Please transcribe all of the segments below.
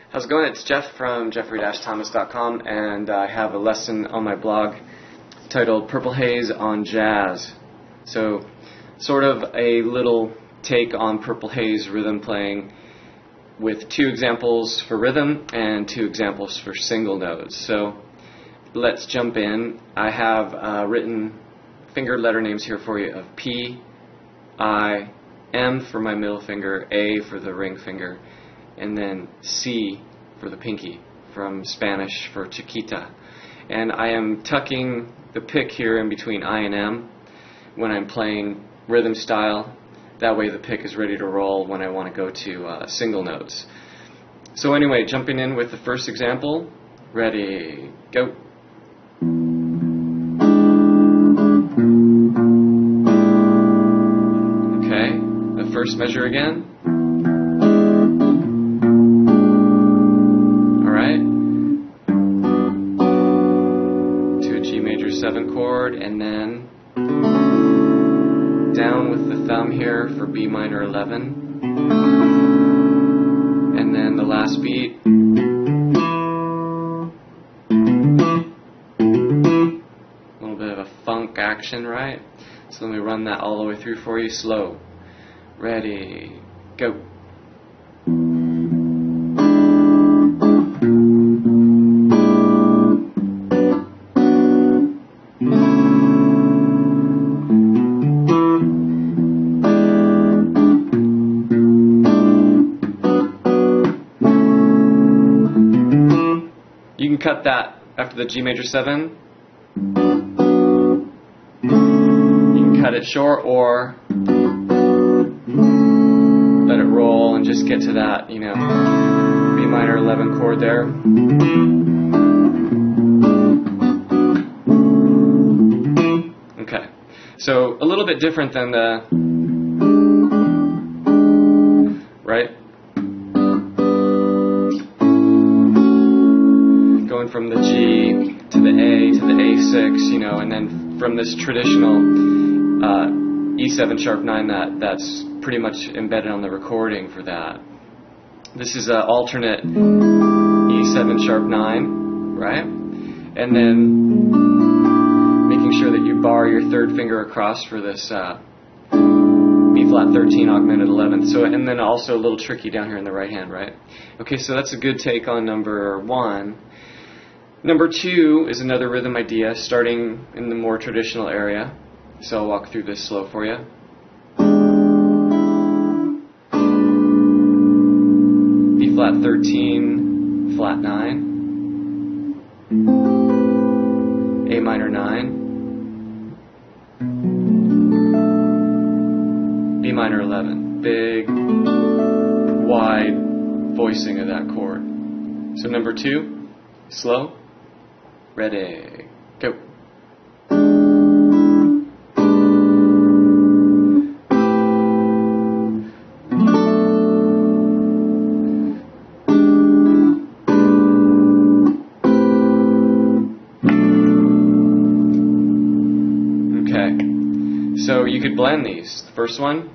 How's it going? It's Jeff from jeffrey-thomas.com, and I have a lesson on my blog titled Purple Haze on Jazz. So, sort of a little take on Purple Haze rhythm playing with 2 examples for rhythm and 2 examples for single notes. So, let's jump in. I have written fingered letter names here for you of P, I, M for my middle finger, A for the ring finger, and then C for the pinky, from Spanish for chiquita. And I am tucking the pick here in between I and M when I'm playing rhythm style. That way the pick is ready to roll when I want to go to single notes. So anyway, jumping in with the first example. Ready, go. Okay, the first measure again. To a G major 7 chord, and then down with the thumb here for B minor 11, and then the last beat, a little bit of a funk action, right? So let me run that all the way through for you, slow. Ready, go. You can cut that after the G major 7. You can cut it short or let it roll and just get to that, B minor 11 chord there. Okay, so a little bit different than the, right? Going from the G to the A to the A6, and then from this traditional E7 sharp 9 that's pretty much embedded on the recording for that. This is an alternate E7 sharp 9, right? And then making sure that you bar your 3rd finger across for this B flat 13 augmented 11th. So, and then also a little tricky down here in the right hand, right? Okay, so that's a good take on number 1. Number 2 is another rhythm idea, starting in the more traditional area. So I'll walk through this slow for you. B flat 13, flat 9, A minor 9, B minor 11. Big, wide voicing of that chord. So number 2, slow. Ready, go. Okay, so you could blend these. The first one.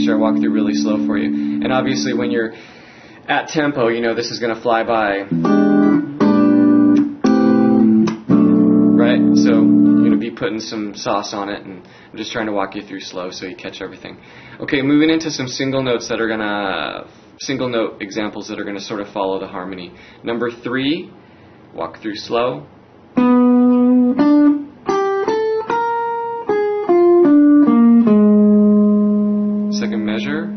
I walk through really slow for you. And obviously when you're at tempo, this is going to fly by. Right? So you're going to be putting some sauce on it, and I'm just trying to walk you through slow so you catch everything. Okay, moving into some single notes that are going to, single note examples that are going to sort of follow the harmony. Number 3, walk through slow. Second measure.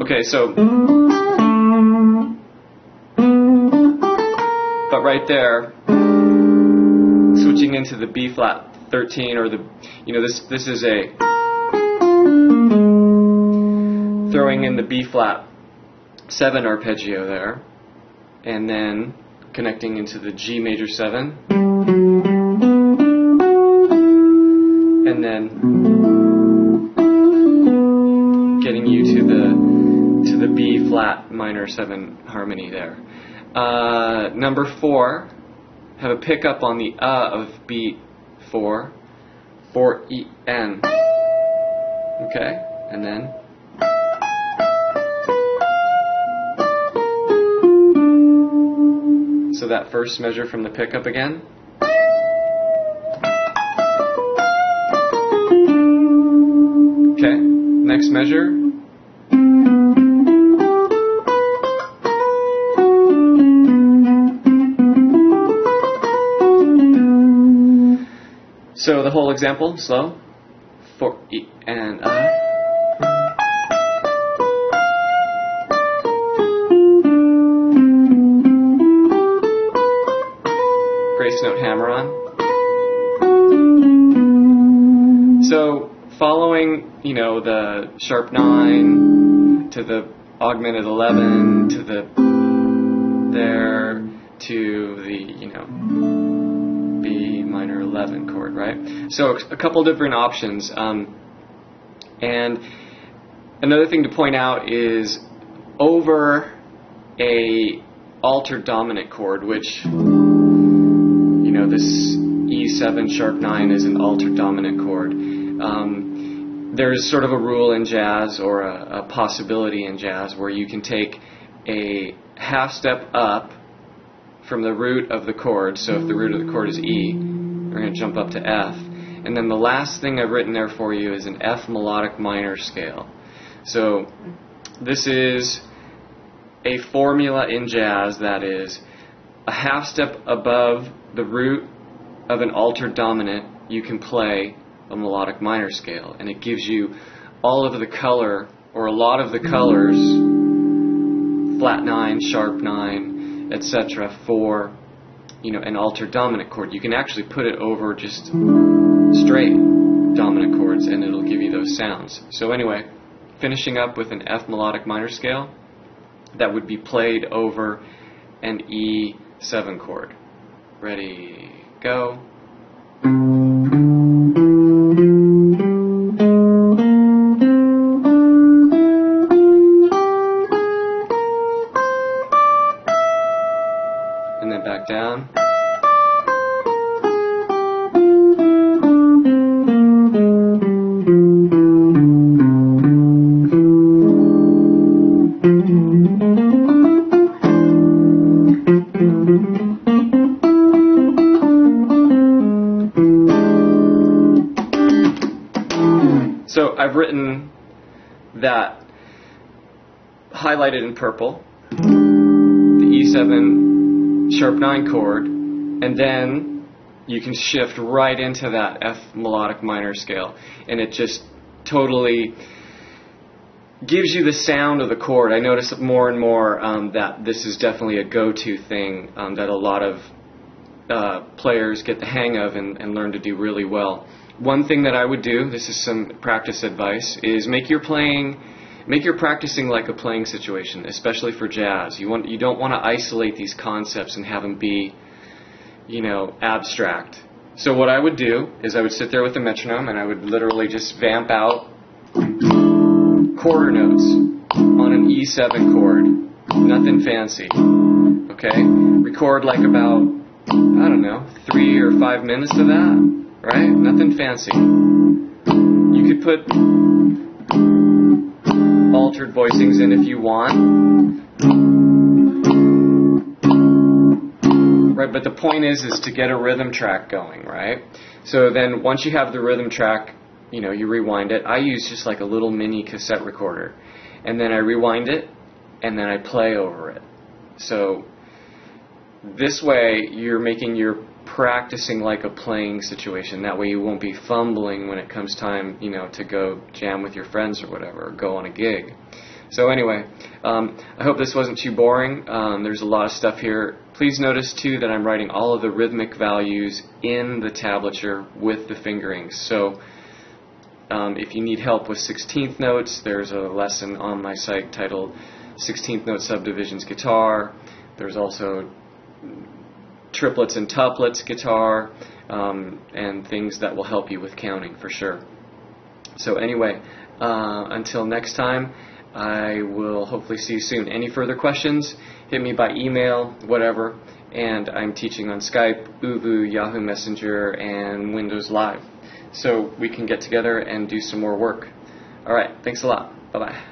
Okay, so, but right there, switching into the B flat 13, or the, this is a throwing in the B flat 7 arpeggio there, and then connecting into the G major 7, and then getting you to the B flat minor 7 harmony there. Number 4, have a pickup on the of beat 4, 4-E-N. Okay, and then so that first measure from the pickup again. Okay, next measure. So the whole example, slow. 4-E-N. Grace note hammer on. So following, the sharp 9 to the augmented 11 to the there to the, B minor 11 chord, right? So a couple different options. And another thing to point out is over a altered dominant chord, which this E7 sharp 9 is an altered dominant chord. There's sort of a rule in jazz, or a possibility in jazz, where you can take a half step up from the root of the chord. So if the root of the chord is E, we're going to jump up to F. And then the last thing I've written there for you is an F melodic minor scale. So this is a formula in jazz that is a half step above the root of an altered dominant, you can play a melodic minor scale, and it gives you all of the color, or a lot of the colors, flat 9, sharp 9, etc., for an altered dominant chord. You can actually put it over just straight dominant chords, and it'll give you those sounds. So anyway, finishing up with an F melodic minor scale that would be played over an E7 chord. Ready, go. And then back down. So I've written that highlighted in purple, the E7 sharp 9 chord, and then you can shift right into that F melodic minor scale, and it just totally gives you the sound of the chord. I notice more and more that this is definitely a go-to thing that a lot of players get the hang of and learn to do really well. One thing that I would do, this is some practice advice, is make your practicing like a playing situation, especially for jazz. You don't want to isolate these concepts and have them be, abstract. So what I would do is I would sit there with the metronome and I would literally just vamp out quarter notes on an E7 chord. Nothing fancy. Okay? Record like about, 3 or 5 minutes of that. Right? Nothing fancy. You could put altered voicings in if you want. Right, but the point is to get a rhythm track going, right? So then once you have the rhythm track, you rewind it. I use just like a little mini cassette recorder. And then I rewind it, and then I play over it. So this way you're practicing like a playing situation. That way you won't be fumbling when it comes time, to go jam with your friends or whatever, or go on a gig. So anyway, I hope this wasn't too boring. There's a lot of stuff here. Please notice too that I'm writing all of the rhythmic values in the tablature with the fingerings. So if you need help with 16th notes, there's a lesson on my site titled 16th note subdivisions guitar. There's also triplets and tuplets guitar, and things that will help you with counting for sure. So anyway, until next time, I will hopefully see you soon. Any further questions, hit me by email, whatever, and I'm teaching on Skype, Uvu, Yahoo Messenger, and Windows Live. So we can get together and do some more work. Alright, thanks a lot. Bye-bye.